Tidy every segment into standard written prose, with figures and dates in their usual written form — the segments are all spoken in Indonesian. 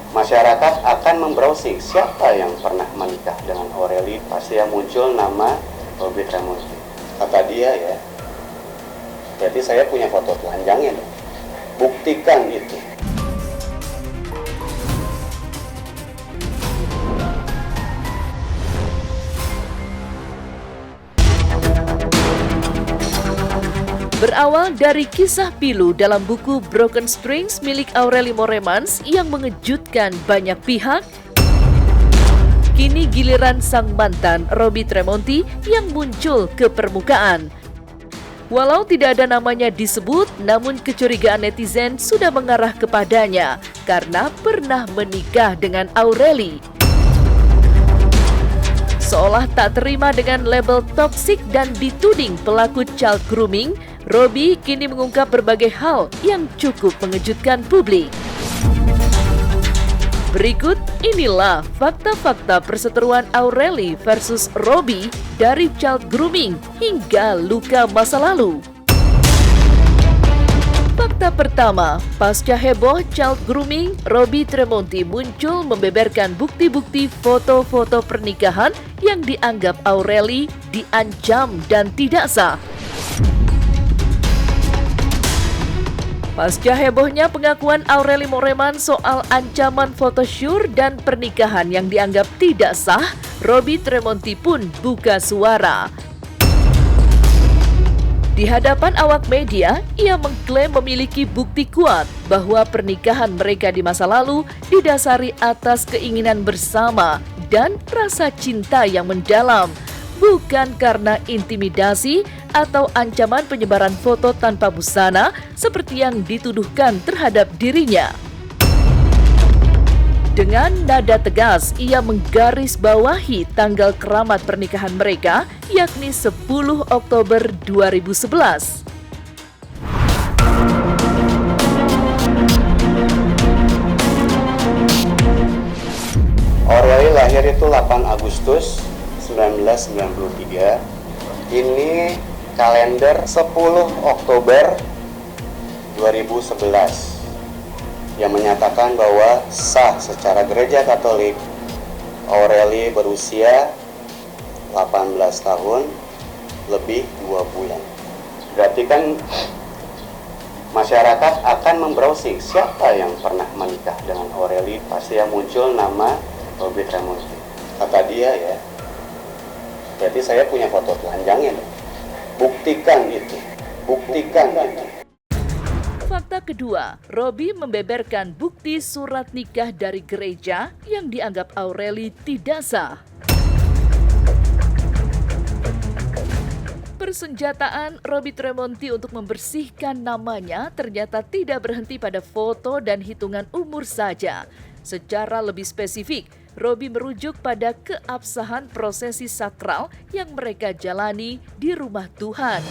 Masyarakat akan membrowsing siapa yang pernah menikah dengan Aureli, pasti yang muncul nama Robby Tremonti. Kata dia ya, berarti saya punya foto telanjangnya dong. Buktikan itu. Berawal dari kisah pilu dalam buku Broken Strings milik Aureli Moremans yang mengejutkan banyak pihak, kini giliran sang mantan Robby Tremonti yang muncul ke permukaan. Walau tidak ada namanya disebut, namun kecurigaan netizen sudah mengarah kepadanya karena pernah menikah dengan Aureli. Seolah tak terima dengan label toksik dan dituding pelaku child grooming, Robby kini mengungkap berbagai hal yang cukup mengejutkan publik. Berikut inilah fakta-fakta perseteruan Aureli versus Robby dari child grooming hingga luka masa lalu. Fakta pertama, pasca heboh child grooming, Robby Tremonti muncul membeberkan bukti-bukti foto-foto pernikahan yang dianggap Aureli diancam dan tidak sah. Pasca hebohnya pengakuan Aureli Moremans soal ancaman photoshoot dan pernikahan yang dianggap tidak sah, Robby Tremonti pun buka suara. Di hadapan awak media, ia mengklaim memiliki bukti kuat bahwa pernikahan mereka di masa lalu didasari atas keinginan bersama dan rasa cinta yang mendalam, bukan karena intimidasi atau ancaman penyebaran foto tanpa busana seperti yang dituduhkan terhadap dirinya. Dengan nada tegas, ia menggarisbawahi tanggal keramat pernikahan mereka, yakni 10 Oktober 2011. Aureli lahir itu 8 Agustus 1993. Ini kalender 10 Oktober 2011 yang menyatakan bahwa sah secara gereja Katolik Aureli berusia 18 tahun lebih 2 bulan. Berarti kan masyarakat akan membrowsing siapa yang pernah menikah dengan Aureli, pasti yang muncul nama Robby Tremonti. Kata dia ya, berarti saya punya foto telanjangnya dong. Buktikan itu. Buktikan itu. Fakta kedua, Robby membeberkan bukti surat nikah dari gereja yang dianggap Aureli tidak sah. Persenjataan Robby Tremonti untuk membersihkan namanya ternyata tidak berhenti pada foto dan hitungan umur saja. Secara lebih spesifik, Robby merujuk pada keabsahan prosesi sakral yang mereka jalani di rumah Tuhan.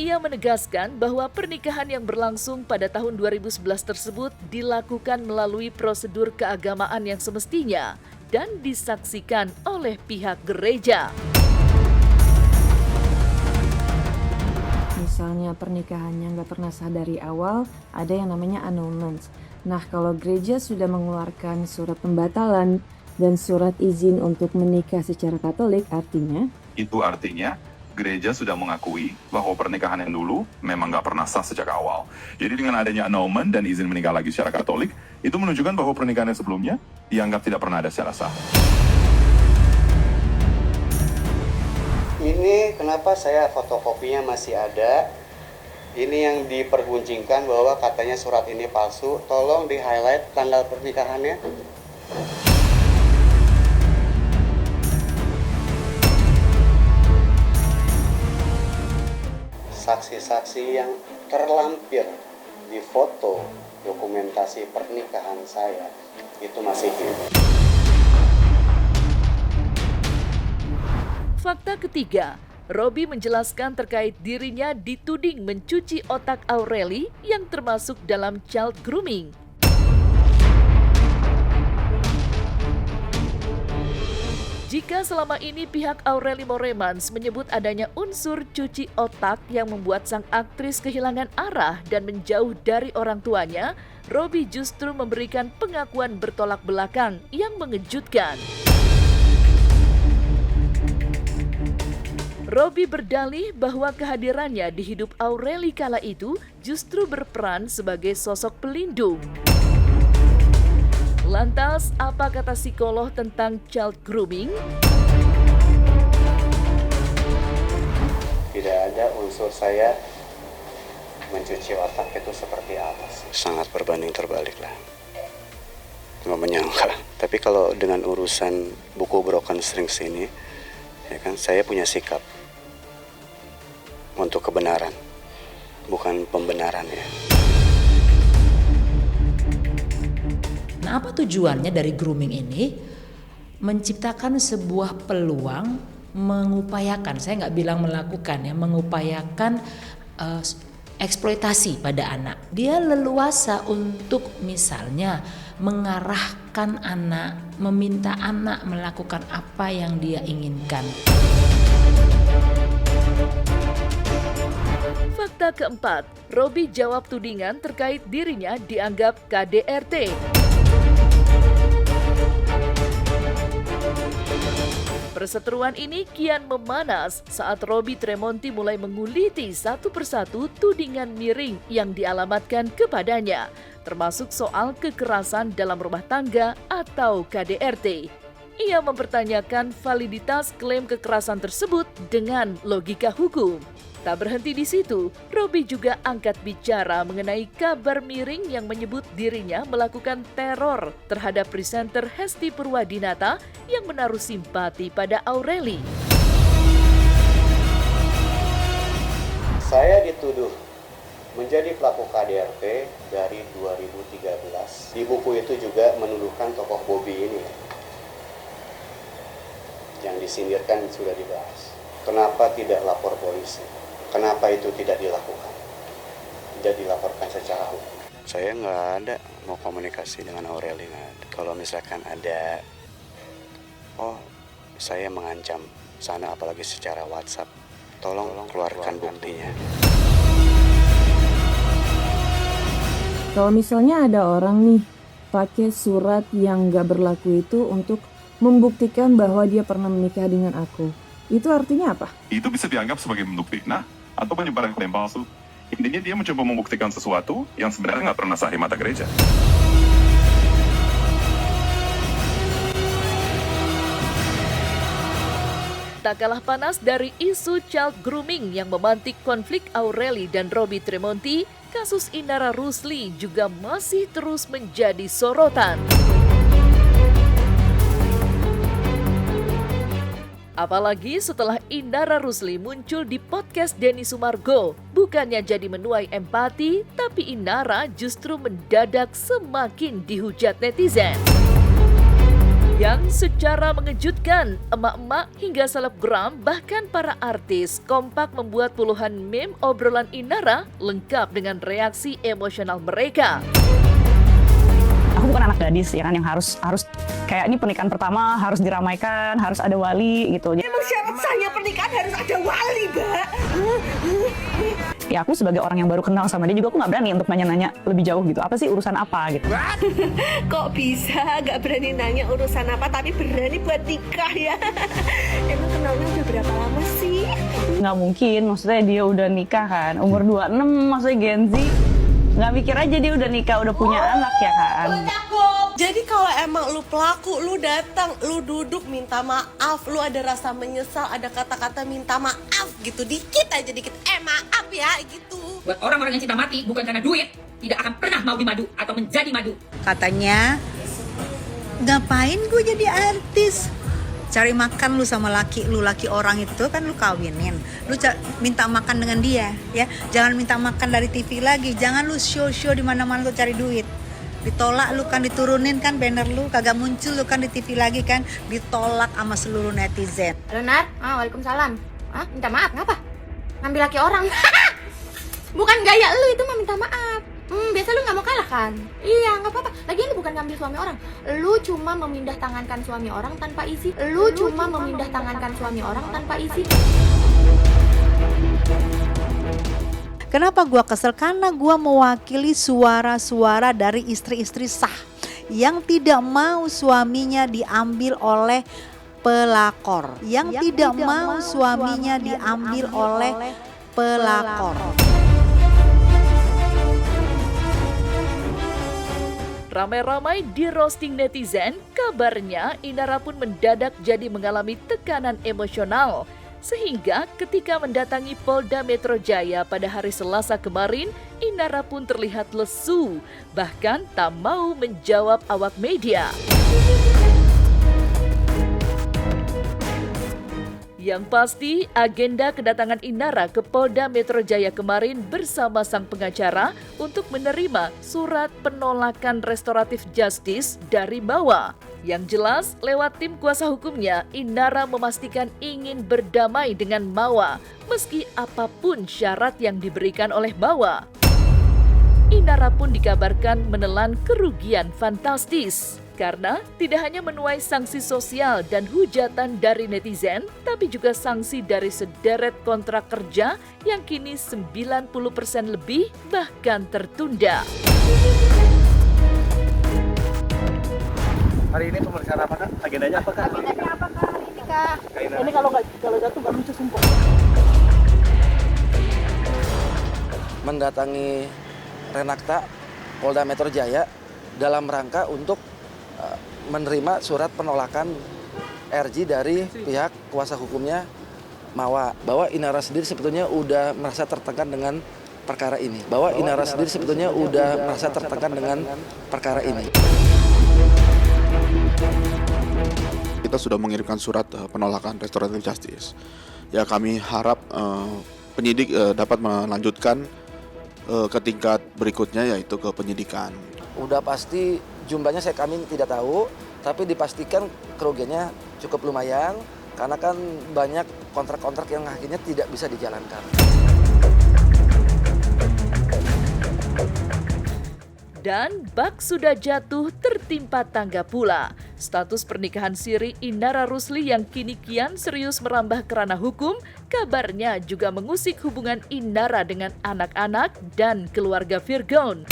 Ia menegaskan bahwa pernikahan yang berlangsung pada tahun 2011 tersebut dilakukan melalui prosedur keagamaan yang semestinya dan disaksikan oleh pihak gereja. Misalnya pernikahannya nggak pernah sah dari awal, ada yang namanya annulment. Nah, kalau gereja sudah mengeluarkan surat pembatalan dan surat izin untuk menikah secara Katolik, artinya gereja sudah mengakui bahwa pernikahan yang dulu memang nggak pernah sah sejak awal. Jadi dengan adanya annulment dan izin menikah lagi secara Katolik, itu menunjukkan bahwa pernikahan yang sebelumnya dianggap tidak pernah ada secara sah. Ini kenapa saya fotokopinya masih ada. Ini yang diperguncingkan bahwa katanya surat ini palsu. Tolong di-highlight tanggal pernikahannya. Saksi-saksi yang terlampir di foto dokumentasi pernikahan saya itu masih hidup. Fakta ketiga, Robby menjelaskan terkait dirinya dituding mencuci otak Aureli yang termasuk dalam child grooming. Jika selama ini pihak Aureli Moremans menyebut adanya unsur cuci otak yang membuat sang aktris kehilangan arah dan menjauh dari orang tuanya, Robby justru memberikan pengakuan bertolak belakang yang mengejutkan. Robby berdalih bahwa kehadirannya di hidup Aureli kala itu justru berperan sebagai sosok pelindung. Lantas, apa kata psikolog tentang child grooming? Tidak ada unsur saya mencuci otak itu seperti apa sih. Sangat berbanding terbalik lah. Nggak menyangka. Tapi kalau dengan urusan buku Broken Strings ini, ya kan, saya punya sikap untuk kebenaran, bukan pembenaran ya. Nah, apa tujuannya dari grooming ini? Menciptakan sebuah peluang, mengupayakan, saya nggak bilang melakukan ya, mengupayakan eksploitasi pada anak. Dia leluasa untuk misalnya mengarahkan anak, meminta anak melakukan apa yang dia inginkan. Fakta keempat, Robby jawab tudingan terkait dirinya dianggap KDRT. Perseteruan ini kian memanas saat Robby Tremonti mulai menguliti satu persatu tudingan miring yang dialamatkan kepadanya, termasuk soal kekerasan dalam rumah tangga atau KDRT. Ia mempertanyakan validitas klaim kekerasan tersebut dengan logika hukum. Tak berhenti di situ, Robby juga angkat bicara mengenai kabar miring yang menyebut dirinya melakukan teror terhadap presenter Hesti Purwadinata yang menaruh simpati pada Aureli. Saya dituduh menjadi pelaku KDRT dari 2013. Di buku itu juga menuduhkan tokoh Bobby ini yang disindirkan sudah dibahas. Kenapa tidak lapor polisi? Kenapa itu tidak dilakukan? Tidak dilaporkan secara hukum. Saya nggak ada mau komunikasi dengan Aureli, nggak ada. Kalau misalkan ada, saya mengancam sana apalagi secara WhatsApp, tolong keluarkan buktinya. Kalau misalnya ada orang nih pakai surat yang gak berlaku itu untuk membuktikan bahwa dia pernah menikah dengan aku, itu artinya apa? Itu bisa dianggap sebagai bentuk fitnah atau penyebaran klaim palsu. Intinya dia mencoba membuktikan sesuatu yang sebenarnya nggak pernah sah di mata gereja. Tak kalah panas dari isu child grooming yang memantik konflik Aureli dan Robby Tremonti, kasus Indara Rusli juga masih terus menjadi sorotan. Apalagi setelah Indara Rusli muncul di podcast Denny Sumargo, bukannya jadi menuai empati, tapi Indara justru mendadak semakin dihujat netizen. Yang secara mengejutkan, emak-emak hingga selebgram bahkan para artis kompak membuat puluhan meme obrolan Indara lengkap dengan reaksi emosional mereka. Aku bukan anak gadis ya kan yang harus kayak ini pernikahan pertama harus diramaikan, harus ada wali gitu. Emang syarat sahnya pernikahan harus ada wali, Mbak? Ya aku sebagai orang yang baru kenal sama dia juga aku nggak berani untuk nanya-nanya lebih jauh gitu. Apa sih urusan apa gitu? Kok bisa nggak berani nanya urusan apa tapi berani buat nikah ya? Emang kenalnya udah berapa lama sih? Nggak mungkin, maksudnya dia udah nikah kan, umur 26 maksudnya Gen Z. Nggak mikir aja dia udah nikah, udah punya anak ya kan. Jadi kalau emang lu pelaku, lu datang, lu duduk minta maaf, lu ada rasa menyesal, ada kata-kata minta maaf gitu, dikit aja dikit, maaf ya gitu. Buat orang-orang yang cinta mati bukan karena duit, tidak akan pernah mau dimadu atau menjadi madu. Katanya, ngapain gue jadi artis? Cari makan lu sama laki orang itu kan lu kawinin. Lu minta makan dengan dia ya. Jangan minta makan dari TV lagi. Jangan lu show-show di mana-mana lu cari duit. Ditolak lu kan, diturunin kan banner lu, kagak muncul lu kan di TV lagi kan, ditolak sama seluruh netizen. Halo Nar, waalaikumsalam. Minta maaf ngapa? Ngambil laki orang. Bukan gaya lu itu mah minta maaf. Biasa lu nggak mau kalah. pindahkan. Iya, nggak apa-apa. Lagian lu bukan ngambil suami orang. Lu cuma memindah tangankan suami orang tanpa izin. Lu cuma memindah tangankan suami orang tanpa izin. Kenapa gua kesel? Karena gua mewakili suara-suara dari istri-istri sah yang tidak mau suaminya diambil oleh pelakor, yang tidak mau suaminya diambil oleh pelakor. Ramai-ramai di roasting netizen, kabarnya Inara pun mendadak jadi mengalami tekanan emosional. Sehingga ketika mendatangi Polda Metro Jaya pada hari Selasa kemarin, Inara pun terlihat lesu, bahkan tak mau menjawab awak media. Yang pasti, agenda kedatangan Inara ke Polda Metro Jaya kemarin bersama sang pengacara untuk menerima surat penolakan restoratif justice dari Mawa. Yang jelas, lewat tim kuasa hukumnya, Inara memastikan ingin berdamai dengan Mawa, meski apapun syarat yang diberikan oleh Mawa. Inara pun dikabarkan menelan kerugian fantastis. Karena tidak hanya menuai sanksi sosial dan hujatan dari netizen, tapi juga sanksi dari sederet kontrak kerja yang kini 90% lebih bahkan tertunda. Hari ini pemeriksaan apa, Kak? Agendanya apa, Kak? Agendanya apa, Kak? Ini, Kak. Ini kalau jatuh nggak bisa sumpah. Mendatangi Renakta Polda Metro Jaya dalam rangka untuk menerima surat penolakan RJ dari pihak kuasa hukumnya Mawa, bahwa Inara sendiri sebetulnya udah merasa tertekan dengan perkara ini. Kita sudah mengirimkan surat penolakan restoratif justice. Ya, kami harap penyidik dapat melanjutkan ke tingkat berikutnya, yaitu ke penyidikan. Udah pasti jumlahnya kami tidak tahu, tapi dipastikan kerugiannya cukup lumayan karena kan banyak kontrak-kontrak yang akhirnya tidak bisa dijalankan. Dan bak sudah jatuh tertimpa tangga pula. Status pernikahan siri Inara Rusli yang kini kian serius merambah ke ranah hukum, kabarnya juga mengusik hubungan Inara dengan anak-anak dan keluarga Virgon.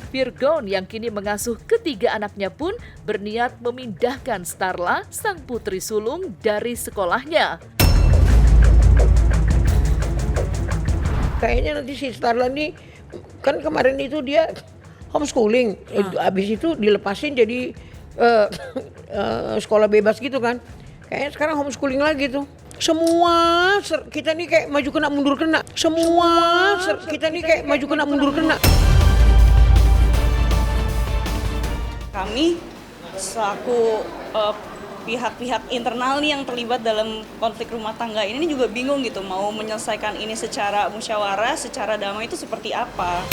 Virgon yang kini mengasuh ketiga anaknya pun berniat memindahkan Starla, sang putri sulung, dari sekolahnya. Kayaknya nanti si Starla nih, kan kemarin itu dia homeschooling, habis itu dilepasin jadi sekolah bebas gitu kan. Kayaknya sekarang homeschooling lagi tuh. Semua kita nih kayak maju kena mundur kena. Kami selaku pihak-pihak internal nih yang terlibat dalam konflik rumah tangga ini juga bingung gitu, mau menyelesaikan ini secara musyawarah, secara damai itu seperti apa.